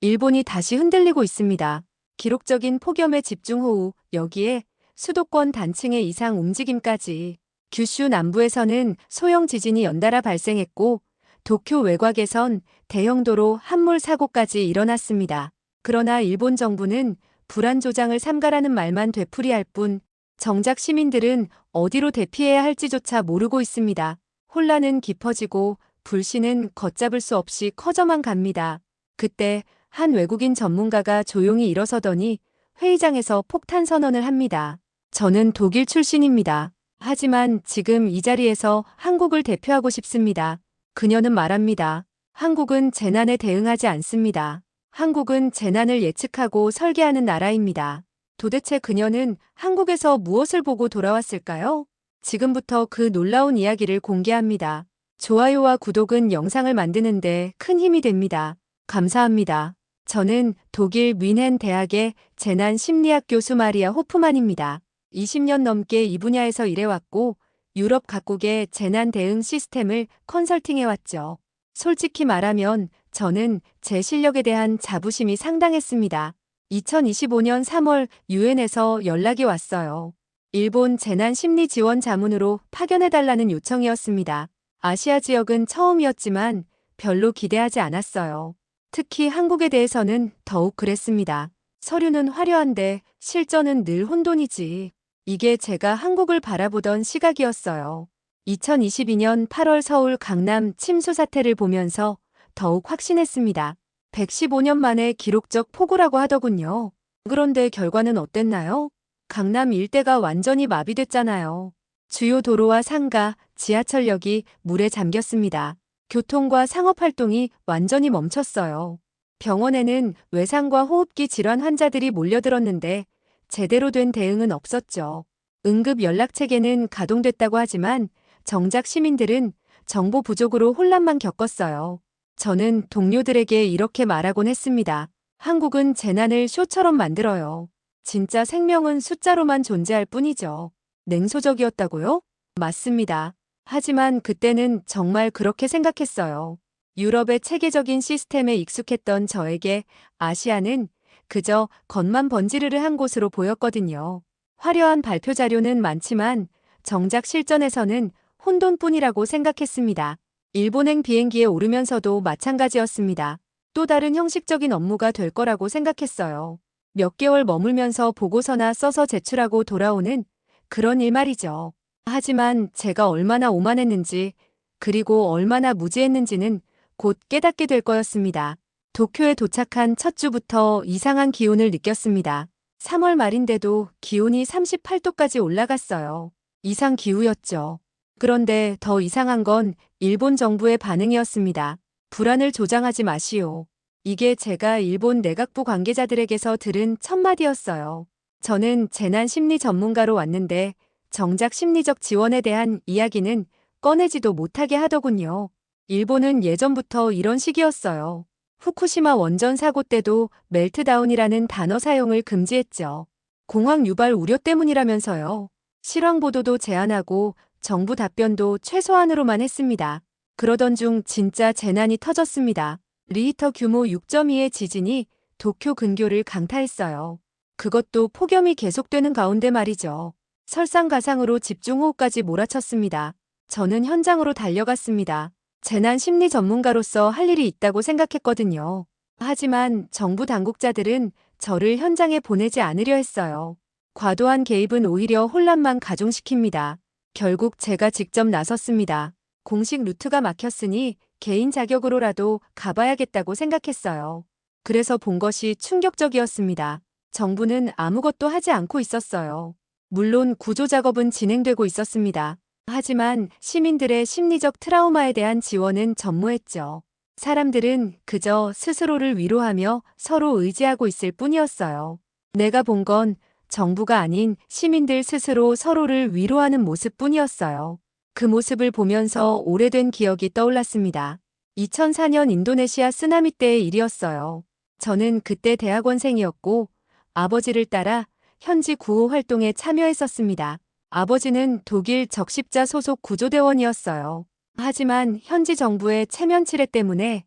일본이 다시 흔들리고 있습니다. 기록적인 폭염의 집중호우, 여기에 수도권 단층의 이상 움직임까지. 규슈 남부에서는 소형 지진이 연달아 발생했고 도쿄 외곽에선 대형 도로 함몰 사고까지 일어났습니다. 그러나 일본 정부는 불안 조장을 삼가라는 말만 되풀이할 뿐 정작 시민들은 어디로 대피해야 할지조차 모르고 있습니다. 혼란은 깊어지고 불씨는 걷잡을 수 없이 커져만 갑니다. 그때 한 외국인 전문가가 조용히 일어서더니 회의장에서 폭탄 선언을 합니다. 저는 독일 출신입니다. 하지만 지금 이 자리에서 한국을 대표하고 싶습니다. 그녀는 말합니다. 한국은 재난에 대응하지 않습니다. 한국은 재난을 예측하고 설계하는 나라입니다. 도대체 그녀는 한국에서 무엇을 보고 돌아왔을까요? 지금부터 그 놀라운 이야기를 공개합니다. 좋아요와 구독은 영상을 만드는데 큰 힘이 됩니다. 감사합니다. 저는 독일 뮌헨 대학의 재난심리학 교수 마리아 호프만입니다. 20년 넘게 이 분야에서 일해왔고 유럽 각국의 재난 대응 시스템을 컨설팅해왔죠. 솔직히 말하면 저는 제 실력에 대한 자부심이 상당했습니다. 2025년 3월 유엔에서 연락이 왔어요. 일본 재난심리지원 자문으로 파견해달라는 요청이었습니다. 아시아 지역은 처음이었지만 별로 기대하지 않았어요. 특히 한국에 대해서는 더욱 그랬습니다. 서류는 화려한데 실전은 늘 혼돈이지. 이게 제가 한국을 바라보던 시각이었어요. 2022년 8월 서울 강남 침수 사태를 보면서 더욱 확신했습니다. 115년 만에 기록적 폭우라고 하더군요. 그런데 결과는 어땠나요? 강남 일대가 완전히 마비됐잖아요. 주요 도로와 상가, 지하철역이 물에 잠겼습니다. 교통과 상업활동이 완전히 멈췄어요. 병원에는 외상과 호흡기 질환 환자들이 몰려들었는데 제대로 된 대응은 없었죠. 응급 연락체계는 가동됐다고 하지만 정작 시민들은 정보 부족으로 혼란만 겪었어요. 저는 동료들에게 이렇게 말하곤 했습니다. 한국은 재난을 쇼처럼 만들어요. 진짜 생명은 숫자로만 존재할 뿐이죠. 냉소적이었다고요? 맞습니다. 하지만 그때는 정말 그렇게 생각했어요. 유럽의 체계적인 시스템에 익숙했던 저에게 아시아는 그저 겉만 번지르르 한 곳으로 보였거든요. 화려한 발표 자료는 많지만 정작 실전에서는 혼돈뿐이라고 생각했습니다. 일본행 비행기에 오르면서도 마찬가지였습니다. 또 다른 형식적인 업무가 될 거라고 생각했어요. 몇 개월 머물면서 보고서나 써서 제출하고 돌아오는 그런 일 말이죠. 하지만 제가 얼마나 오만했는지 그리고 얼마나 무지했는지는 곧 깨닫게 될 거였습니다. 도쿄에 도착한 첫 주부터 이상한 기온을 느꼈습니다. 3월 말인데도 기온이 38도까지 올라갔어요. 이상 기후였죠. 그런데 더 이상한 건 일본 정부의 반응이었습니다. 불안을 조장하지 마시오. 이게 제가 일본 내각부 관계자들에게서 들은 첫 마디였어요. 저는 재난 심리 전문가로 왔는데 정작 심리적 지원에 대한 이야기는 꺼내지도 못하게 하더군요. 일본은 예전부터 이런 식이었어요. 후쿠시마 원전 사고 때도 멜트다운이라는 단어 사용을 금지했죠. 공황 유발 우려 때문이라면서요. 실황 보도도 제한하고 정부 답변도 최소한으로만 했습니다. 그러던 중 진짜 재난이 터졌습니다. 리히터 규모 6.2의 지진이 도쿄 근교를 강타했어요. 그것도 폭염이 계속되는 가운데 말이죠. 설상가상으로 집중호우까지 몰아쳤습니다. 저는 현장으로 달려갔습니다. 재난 심리 전문가로서 할 일이 있다고 생각했거든요. 하지만 정부 당국자들은 저를 현장에 보내지 않으려 했어요. 과도한 개입은 오히려 혼란만 가중시킵니다. 결국 제가 직접 나섰습니다. 공식 루트가 막혔으니 개인 자격으로라도 가봐야겠다고 생각했어요. 그래서 본 것이 충격적이었습니다. 정부는 아무것도 하지 않고 있었어요. 물론 구조 작업은 진행되고 있었습니다. 하지만 시민들의 심리적 트라우마에 대한 지원은 전무했죠. 사람들은 그저 스스로를 위로하며 서로 의지하고 있을 뿐이었어요. 내가 본 건 정부가 아닌 시민들 스스로 서로를 위로하는 모습뿐이었어요. 그 모습을 보면서 오래된 기억이 떠올랐습니다. 2004년 인도네시아 쓰나미 때의 일이었어요. 저는 그때 대학원생이었고 아버지를 따라 현지 구호 활동에 참여했었습니다. 아버지는 독일 적십자 소속 구조대원이었어요. 하지만 현지 정부의 체면 치레 때문에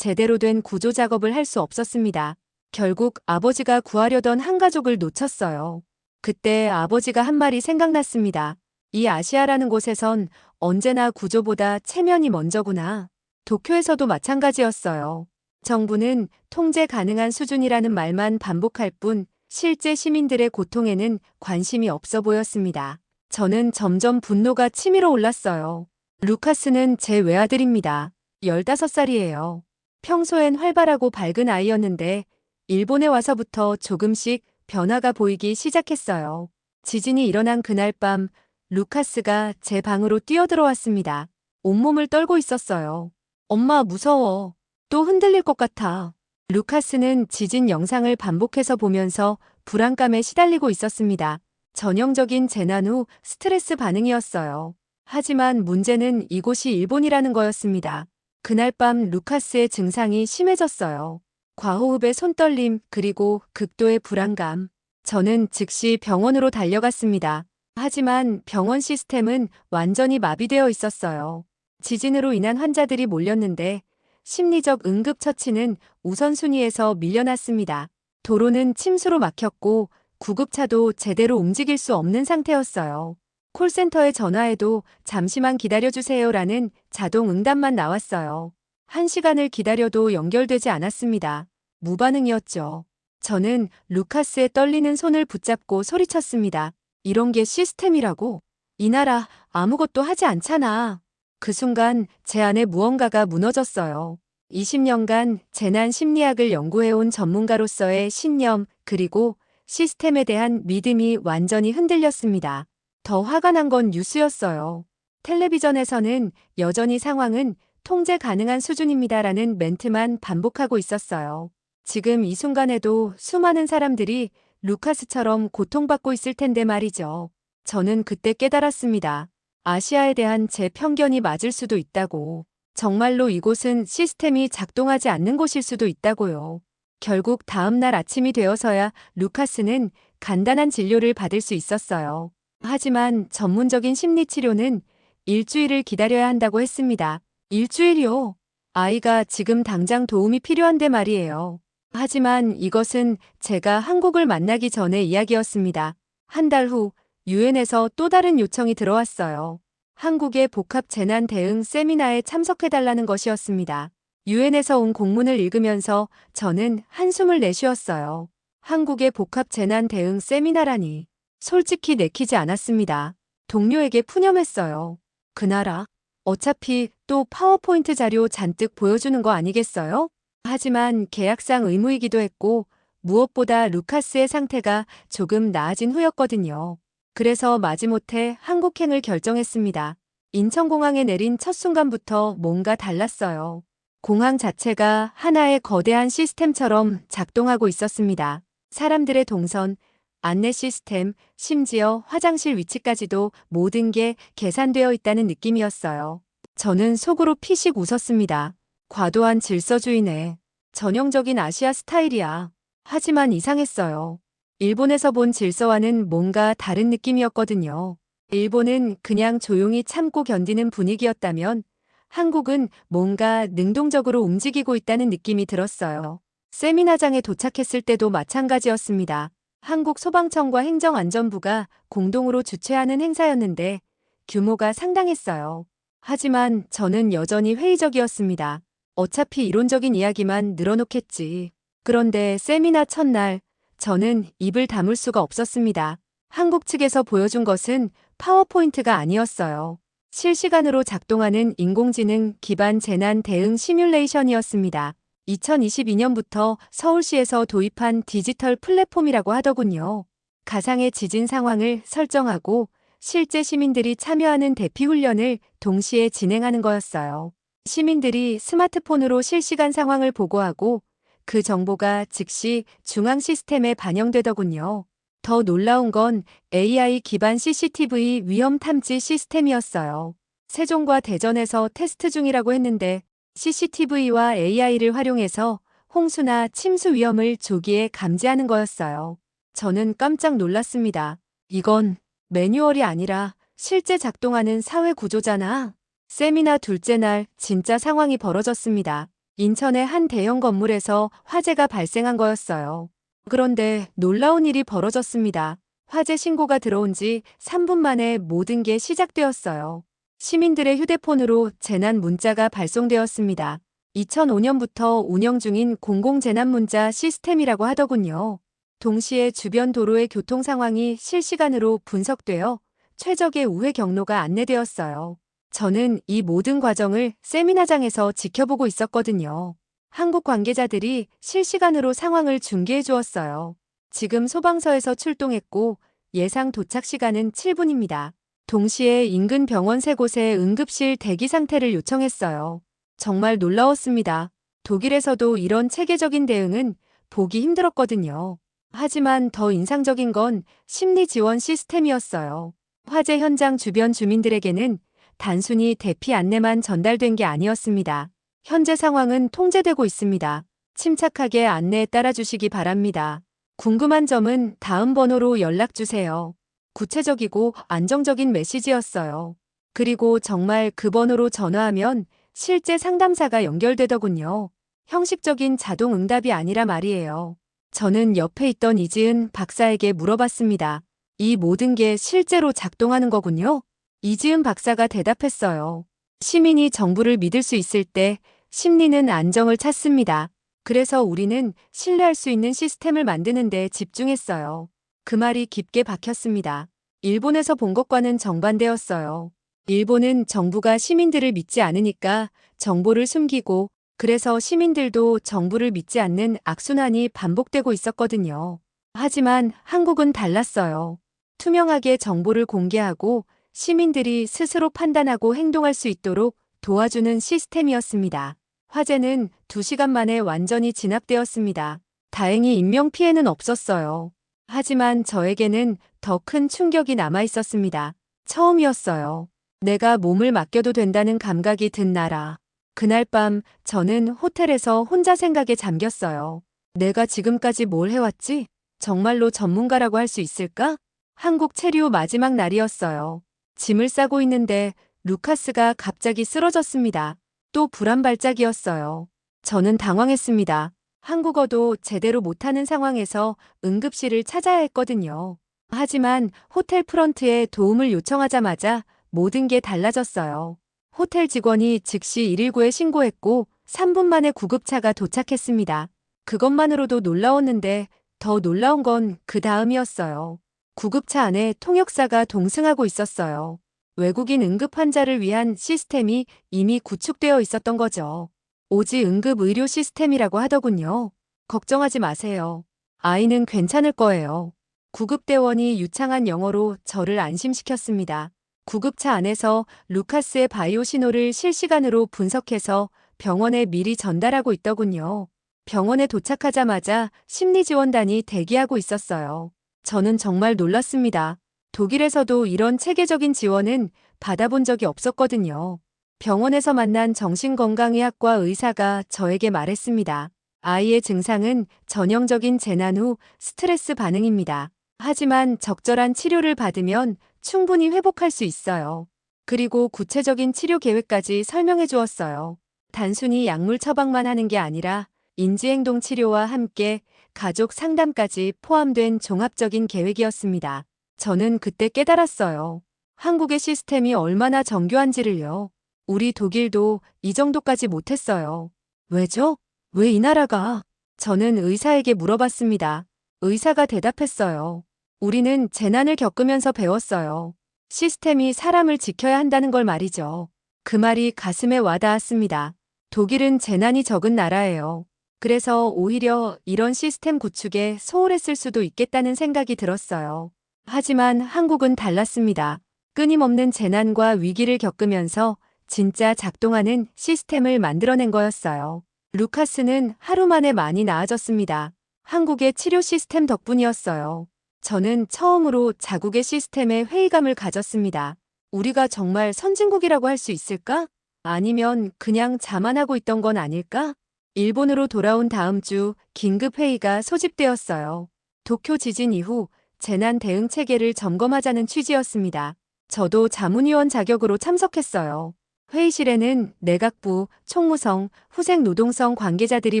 제대로 된 구조 작업을 할 수 없었습니다. 결국 아버지가 구하려던 한 가족을 놓쳤어요. 그때 아버지가 한 말이 생각났습니다. 이 아시아라는 곳에선 언제나 구조보다 체면이 먼저구나. 도쿄에서도 마찬가지였어요. 정부는 통제 가능한 수준이라는 말만 반복할 뿐 실제 시민들의 고통에는 관심이 없어 보였습니다. 저는 점점 분노가 치밀어 올랐어요. 루카스는 제 외아들입니다. 15살이에요. 평소엔 활발하고 밝은 아이였는데 일본에 와서부터 조금씩 변화가 보이기 시작했어요. 지진이 일어난 그날 밤 루카스가 제 방으로 뛰어들어왔습니다. 온몸을 떨고 있었어요. 엄마, 무서워. 또 흔들릴 것 같아. 루카스는 지진 영상을 반복해서 보면서 불안감에 시달리고 있었습니다. 전형적인 재난 후 스트레스 반응이었어요. 하지만 문제는 이곳이 일본이라는 거였습니다. 그날 밤 루카스의 증상이 심해졌어요. 과호흡에 손떨림, 그리고 극도의 불안감. 저는 즉시 병원으로 달려갔습니다. 하지만 병원 시스템은 완전히 마비되어 있었어요. 지진으로 인한 환자들이 몰렸는데 심리적 응급처치는 우선순위에서 밀려났습니다. 도로는 침수로 막혔고 구급차도 제대로 움직일 수 없는 상태였어요. 콜센터에 전화해도 잠시만 기다려주세요라는 자동 응답만 나왔어요. 1시간을 기다려도 연결되지 않았습니다. 무반응이었죠. 저는 루카스의 떨리는 손을 붙잡고 소리쳤습니다. 이런 게 시스템이라고? 이 나라 아무것도 하지 않잖아. 그 순간 제 안에 무언가가 무너졌어요. 20년간 재난 심리학을 연구해온 전문가로서의 신념, 그리고 시스템에 대한 믿음이 완전히 흔들렸습니다. 더 화가 난 건 뉴스였어요. 텔레비전에서는 여전히 상황은 통제 가능한 수준입니다라는 멘트만 반복하고 있었어요. 지금 이 순간에도 수많은 사람들이 루카스처럼 고통받고 있을 텐데 말이죠. 저는 그때 깨달았습니다. 아시아에 대한 제 편견이 맞을 수도 있다고. 정말로 이곳은 시스템이 작동하지 않는 곳일 수도 있다고요. 결국 다음 날 아침이 되어서야 루카스는 간단한 진료를 받을 수 있었어요. 하지만 전문적인 심리치료는 일주일을 기다려야 한다고 했습니다. 일주일이요? 아이가 지금 당장 도움이 필요한데 말이에요. 하지만 이것은 제가 한국을 만나기 전의 이야기였습니다. 한 달 후 유엔에서 또 다른 요청이 들어왔어요. 한국의 복합 재난 대응 세미나에 참석해달라는 것이었습니다. 유엔에서 온 공문을 읽으면서 저는 한숨을 내쉬었어요. 한국의 복합 재난 대응 세미나라니. 솔직히 내키지 않았습니다. 동료에게 푸념했어요. 그 나라? 어차피 또 파워포인트 자료 잔뜩 보여주는 거 아니겠어요? 하지만 계약상 의무이기도 했고 무엇보다 루카스의 상태가 조금 나아진 후였거든요. 그래서 마지못해 한국행을 결정했습니다. 인천공항에 내린 첫 순간부터 뭔가 달랐어요. 공항 자체가 하나의 거대한 시스템처럼 작동하고 있었습니다. 사람들의 동선, 안내 시스템, 심지어 화장실 위치까지도 모든 게 계산되어 있다는 느낌이었어요. 저는 속으로 피식 웃었습니다. 과도한 질서주의네. 전형적인 아시아 스타일이야. 하지만 이상했어요. 일본에서 본 질서와는 뭔가 다른 느낌이었거든요. 일본은 그냥 조용히 참고 견디는 분위기였다면 한국은 뭔가 능동적으로 움직이고 있다는 느낌이 들었어요. 세미나장에 도착했을 때도 마찬가지였습니다. 한국 소방청과 행정안전부가 공동으로 주최하는 행사였는데 규모가 상당했어요. 하지만 저는 여전히 회의적이었습니다. 어차피 이론적인 이야기만 늘어놓겠지. 그런데 세미나 첫날 저는 입을 다물 수가 없었습니다. 한국 측에서 보여준 것은 파워포인트가 아니었어요. 실시간으로 작동하는 인공지능 기반 재난 대응 시뮬레이션이었습니다. 2022년부터 서울시에서 도입한 디지털 플랫폼이라고 하더군요. 가상의 지진 상황을 설정하고 실제 시민들이 참여하는 대피 훈련을 동시에 진행하는 거였어요. 시민들이 스마트폰으로 실시간 상황을 보고하고 그 정보가 즉시 중앙 시스템에 반영되더군요. 더 놀라운 건 AI 기반 CCTV 위험 탐지 시스템이었어요. 세종과 대전에서 테스트 중이라고 했는데 CCTV와 AI를 활용해서 홍수나 침수 위험을 조기에 감지하는 거였어요. 저는 깜짝 놀랐습니다. 이건 매뉴얼이 아니라 실제 작동하는 사회 구조잖아. 세미나 둘째 날 진짜 상황이 벌어졌습니다. 인천의 한 대형 건물에서 화재가 발생한 거였어요. 그런데 놀라운 일이 벌어졌습니다. 화재 신고가 들어온 지 3분 만에 모든 게 시작되었어요. 시민들의 휴대폰으로 재난 문자가 발송되었습니다. 2005년부터 운영 중인 공공재난문자 시스템이라고 하더군요. 동시에 주변 도로의 교통 상황이 실시간으로 분석되어 최적의 우회 경로가 안내되었어요. 저는 이 모든 과정을 세미나장에서 지켜보고 있었거든요. 한국 관계자들이 실시간으로 상황을 중계해 주었어요. 지금 소방서에서 출동했고 예상 도착 시간은 7분입니다. 동시에 인근 병원 3곳에 응급실 대기 상태를 요청했어요. 정말 놀라웠습니다. 독일에서도 이런 체계적인 대응은 보기 힘들었거든요. 하지만 더 인상적인 건 심리 지원 시스템이었어요. 화재 현장 주변 주민들에게는 단순히 대피 안내만 전달된 게 아니었습니다. 현재 상황은 통제되고 있습니다. 침착하게 안내에 따라주시기 바랍니다. 궁금한 점은 다음 번호로 연락주세요. 구체적이고 안정적인 메시지였어요. 그리고 정말 그 번호로 전화하면 실제 상담사가 연결되더군요. 형식적인 자동 응답이 아니라 말이에요. 저는 옆에 있던 이지은 박사에게 물어봤습니다. 이 모든 게 실제로 작동하는 거군요? 이지은 박사가 대답했어요. 시민이 정부를 믿을 수 있을 때 심리는 안정을 찾습니다. 그래서 우리는 신뢰할 수 있는 시스템을 만드는 데 집중했어요. 그 말이 깊게 박혔습니다. 일본에서 본 것과는 정반대였어요. 일본은 정부가 시민들을 믿지 않으니까 정보를 숨기고 그래서 시민들도 정부를 믿지 않는 악순환이 반복되고 있었거든요. 하지만 한국은 달랐어요. 투명하게 정보를 공개하고 시민들이 스스로 판단하고 행동할 수 있도록 도와주는 시스템이었습니다. 화재는 2시간 만에 완전히 진압되었습니다. 다행히 인명피해는 없었어요. 하지만 저에게는 더 큰 충격이 남아 있었습니다. 처음이었어요. 내가 몸을 맡겨도 된다는 감각이 든 나라. 그날 밤 저는 호텔에서 혼자 생각에 잠겼어요. 내가 지금까지 뭘 해왔지? 정말로 전문가라고 할 수 있을까? 한국 체류 마지막 날이었어요. 짐을 싸고 있는데 루카스가 갑자기 쓰러졌습니다. 또 불안 발작이었어요. 저는 당황했습니다. 한국어도 제대로 못하는 상황에서 응급실을 찾아야 했거든요. 하지만 호텔 프런트에 도움을 요청하자마자 모든 게 달라졌어요. 호텔 직원이 즉시 119에 신고했고 3분 만에 구급차가 도착했습니다. 그것만으로도 놀라웠는데 더 놀라운 건 그 다음이었어요. 구급차 안에 통역사가 동승하고 있었어요. 외국인 응급 환자를 위한 시스템이 이미 구축되어 있었던 거죠. 오지 응급 의료 시스템이라고 하더군요. 걱정하지 마세요. 아이는 괜찮을 거예요. 구급대원이 유창한 영어로 저를 안심시켰습니다. 구급차 안에서 루카스의 바이오 신호를 실시간으로 분석해서 병원에 미리 전달하고 있더군요. 병원에 도착하자마자 심리지원단이 대기하고 있었어요. 저는 정말 놀랐습니다. 독일에서도 이런 체계적인 지원은 받아본 적이 없었거든요. 병원에서 만난 정신건강의학과 의사가 저에게 말했습니다. 아이의 증상은 전형적인 재난 후 스트레스 반응입니다. 하지만 적절한 치료를 받으면 충분히 회복할 수 있어요. 그리고 구체적인 치료 계획까지 설명해 주었어요. 단순히 약물 처방만 하는 게 아니라 인지행동 치료와 함께 가족 상담까지 포함된 종합적인 계획이었습니다. 저는 그때 깨달았어요. 한국의 시스템이 얼마나 정교한지를요. 우리 독일도 이 정도까지 못했어요. 왜죠? 왜 이 나라가? 저는 의사에게 물어봤습니다. 의사가 대답했어요. 우리는 재난을 겪으면서 배웠어요. 시스템이 사람을 지켜야 한다는 걸 말이죠. 그 말이 가슴에 와닿았습니다. 독일은 재난이 적은 나라예요. 그래서 오히려 이런 시스템 구축에 소홀했을 수도 있겠다는 생각이 들었어요. 하지만 한국은 달랐습니다. 끊임없는 재난과 위기를 겪으면서 진짜 작동하는 시스템을 만들어낸 거였어요. 루카스는 하루 만에 많이 나아졌습니다. 한국의 치료 시스템 덕분이었어요. 저는 처음으로 자국의 시스템에 회의감을 가졌습니다. 우리가 정말 선진국이라고 할 수 있을까? 아니면 그냥 자만하고 있던 건 아닐까? 일본으로 돌아온 다음 주 긴급회의가 소집되었어요. 도쿄 지진 이후 재난 대응 체계를 점검하자는 취지였습니다. 저도 자문위원 자격으로 참석했어요. 회의실에는 내각부, 총무성, 후생노동성 관계자들이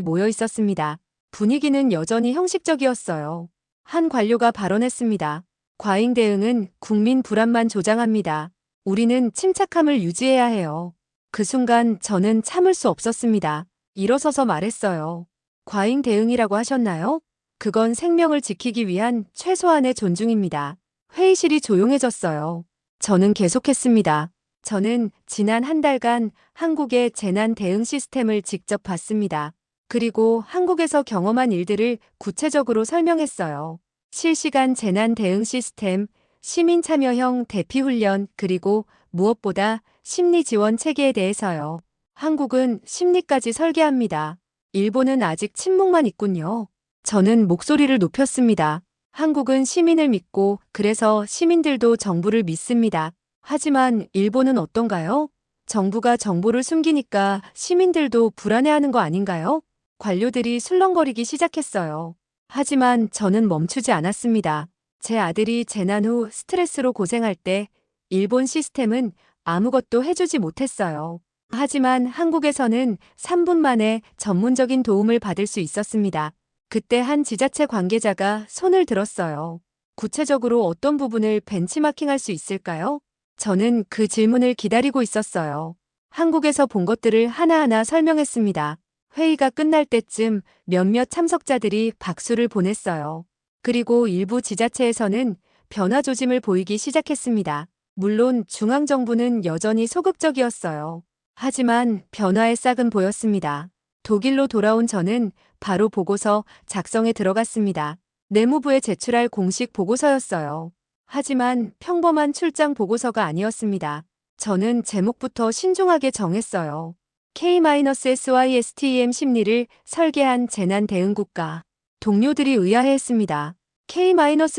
모여 있었습니다. 분위기는 여전히 형식적이었어요. 한 관료가 발언했습니다. 과잉 대응은 국민 불안만 조장합니다. 우리는 침착함을 유지해야 해요. 그 순간 저는 참을 수 없었습니다. 일어서서 말했어요. 과잉 대응이라고 하셨나요? 그건 생명을 지키기 위한 최소한의 존중입니다. 회의실이 조용해졌어요. 저는 계속했습니다. 저는 지난 한 달간 한국의 재난 대응 시스템을 직접 봤습니다. 그리고 한국에서 경험한 일들을 구체적으로 설명했어요. 실시간 재난 대응 시스템, 시민 참여형 대피 훈련, 그리고 무엇보다 심리 지원 체계에 대해서요. 한국은 심리까지 설계합니다. 일본은 아직 침묵만 있군요. 저는 목소리를 높였습니다. 한국은 시민을 믿고 그래서 시민들도 정부를 믿습니다. 하지만 일본은 어떤가요? 정부가 정보를 숨기니까 시민들도 불안해하는 거 아닌가요? 관료들이 술렁거리기 시작했어요. 하지만 저는 멈추지 않았습니다. 제 아들이 재난 후 스트레스로 고생할 때 일본 시스템은 아무것도 해주지 못했어요. 하지만 한국에서는 3분 만에 전문적인 도움을 받을 수 있었습니다. 그때 한 지자체 관계자가 손을 들었어요. 구체적으로 어떤 부분을 벤치마킹할 수 있을까요? 저는 그 질문을 기다리고 있었어요. 한국에서 본 것들을 하나하나 설명했습니다. 회의가 끝날 때쯤 몇몇 참석자들이 박수를 보냈어요. 그리고 일부 지자체에서는 변화 조짐을 보이기 시작했습니다. 물론 중앙정부는 여전히 소극적이었어요. 하지만 변화의 싹은 보였습니다. 독일로 돌아온 저는 바로 보고서 작성에 들어갔습니다. 내무부에 제출할 공식 보고서였어요. 하지만 평범한 출장 보고서가 아니었습니다. 저는 제목부터 신중하게 정했어요. K-SYSTEM 심리를 설계한 재난 대응 국가. 동료들이 의아해했습니다. K-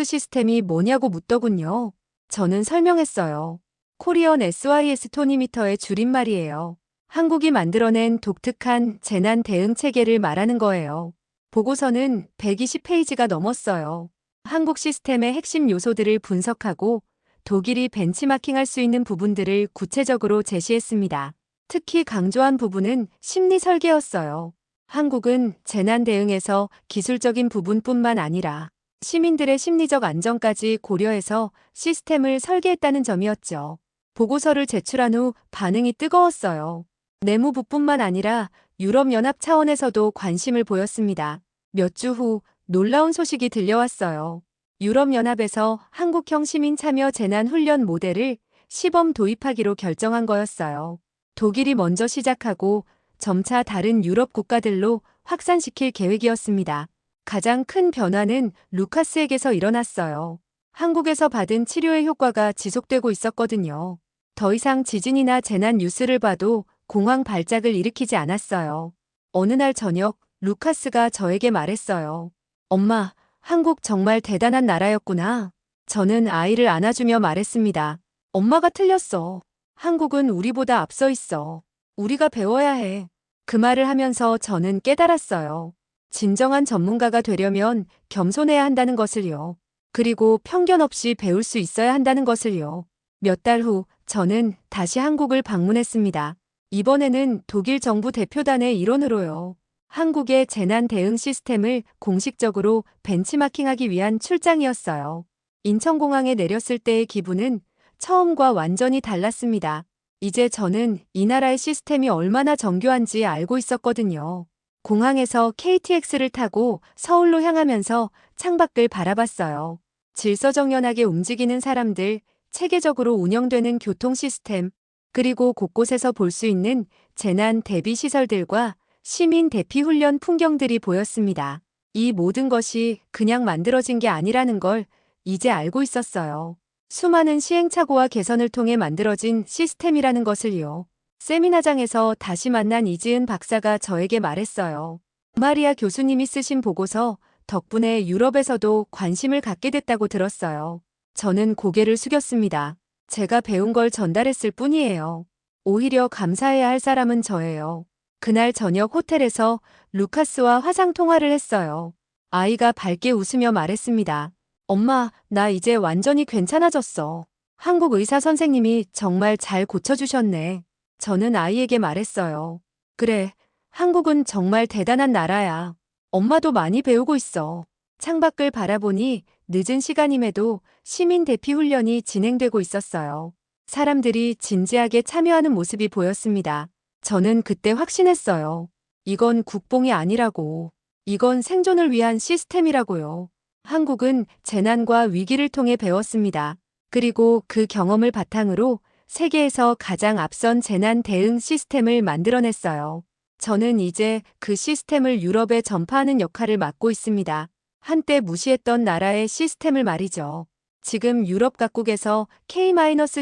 시스템이 뭐냐고 묻더군요. 저는 설명했어요. 코리언 SYS 토니미터의 줄임말이에요. 한국이 만들어낸 독특한 재난 대응 체계를 말하는 거예요. 보고서는 120페이지가 넘었어요. 한국 시스템의 핵심 요소들을 분석하고 독일이 벤치마킹할 수 있는 부분들을 구체적으로 제시했습니다. 특히 강조한 부분은 심리 설계였어요. 한국은 재난 대응에서 기술적인 부분뿐만 아니라 시민들의 심리적 안정까지 고려해서 시스템을 설계했다는 점이었죠. 보고서를 제출한 후 반응이 뜨거웠어요. 내무부뿐만 아니라 유럽연합 차원에서도 관심을 보였습니다. 몇 주 후 놀라운 소식이 들려왔어요. 유럽연합에서 한국형 시민 참여 재난 훈련 모델을 시범 도입하기로 결정한 거였어요. 독일이 먼저 시작하고 점차 다른 유럽 국가들로 확산시킬 계획이었습니다. 가장 큰 변화는 루카스에게서 일어났어요. 한국에서 받은 치료의 효과가 지속되고 있었거든요. 더 이상 지진이나 재난 뉴스를 봐도 공황 발작을 일으키지 않았어요. 어느 날 저녁 루카스가 저에게 말했어요. 엄마, 한국 정말 대단한 나라였구나. 저는 아이를 안아주며 말했습니다. 엄마가 틀렸어. 한국은 우리보다 앞서 있어. 우리가 배워야 해. 그 말을 하면서 저는 깨달았어요. 진정한 전문가가 되려면 겸손해야 한다는 것을요. 그리고 편견 없이 배울 수 있어야 한다는 것을요. 몇 달 후 저는 다시 한국을 방문했습니다. 이번에는 독일 정부 대표단의 일원으로요. 한국의 재난 대응 시스템을 공식적으로 벤치마킹하기 위한 출장이었어요. 인천공항에 내렸을 때의 기분은 처음과 완전히 달랐습니다. 이제 저는 이 나라의 시스템이 얼마나 정교한지 알고 있었거든요. 공항에서 KTX를 타고 서울로 향하면서 창밖을 바라봤어요. 질서정연하게 움직이는 사람들, 체계적으로 운영되는 교통 시스템, 그리고 곳곳에서 볼 수 있는 재난 대비 시설들과 시민 대피 훈련 풍경들이 보였습니다. 이 모든 것이 그냥 만들어진 게 아니라는 걸 이제 알고 있었어요. 수많은 시행착오와 개선을 통해 만들어진 시스템이라는 것을요. 세미나장에서 다시 만난 이지은 박사가 저에게 말했어요. 마리아 교수님이 쓰신 보고서 덕분에 유럽에서도 관심을 갖게 됐다고 들었어요. 저는 고개를 숙였습니다. 제가 배운 걸 전달했을 뿐이에요. 오히려 감사해야 할 사람은 저예요. 그날 저녁 호텔에서 루카스와 화상 통화를 했어요. 아이가 밝게 웃으며 말했습니다. 엄마, 나 이제 완전히 괜찮아졌어. 한국 의사 선생님이 정말 잘 고쳐주셨네. 저는 아이에게 말했어요. 그래, 한국은 정말 대단한 나라야. 엄마도 많이 배우고 있어. 창밖을 바라보니 늦은 시간임에도 시민 대피 훈련이 진행되고 있었어요. 사람들이 진지하게 참여하는 모습이 보였습니다. 저는 그때 확신했어요. 이건 국뽕이 아니라고. 이건 생존을 위한 시스템이라고요. 한국은 재난과 위기를 통해 배웠습니다. 그리고 그 경험을 바탕으로 세계에서 가장 앞선 재난 대응 시스템을 만들어냈어요. 저는 이제 그 시스템을 유럽에 전파하는 역할을 맡고 있습니다. 한때 무시했던 나라의 시스템을 말이죠. 지금 유럽 각국에서 K-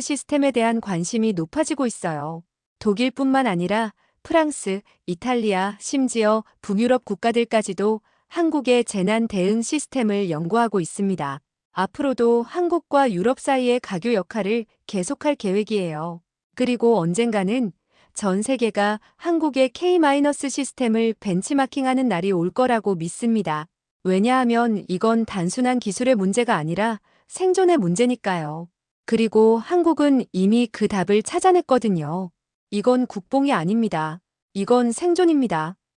시스템에 대한 관심이 높아지고 있어요. 독일뿐만 아니라 프랑스, 이탈리아, 심지어 북유럽 국가들까지도 한국의 재난 대응 시스템을 연구하고 있습니다. 앞으로도 한국과 유럽 사이의 가교 역할을 계속할 계획이에요. 그리고 언젠가는 전 세계가 한국의 K- 시스템을 벤치마킹하는 날이 올 거라고 믿습니다. 왜냐하면 이건 단순한 기술의 문제가 아니라 생존의 문제니까요. 그리고 한국은 이미 그 답을 찾아냈거든요. 이건 국뽕이 아닙니다. 이건 생존입니다.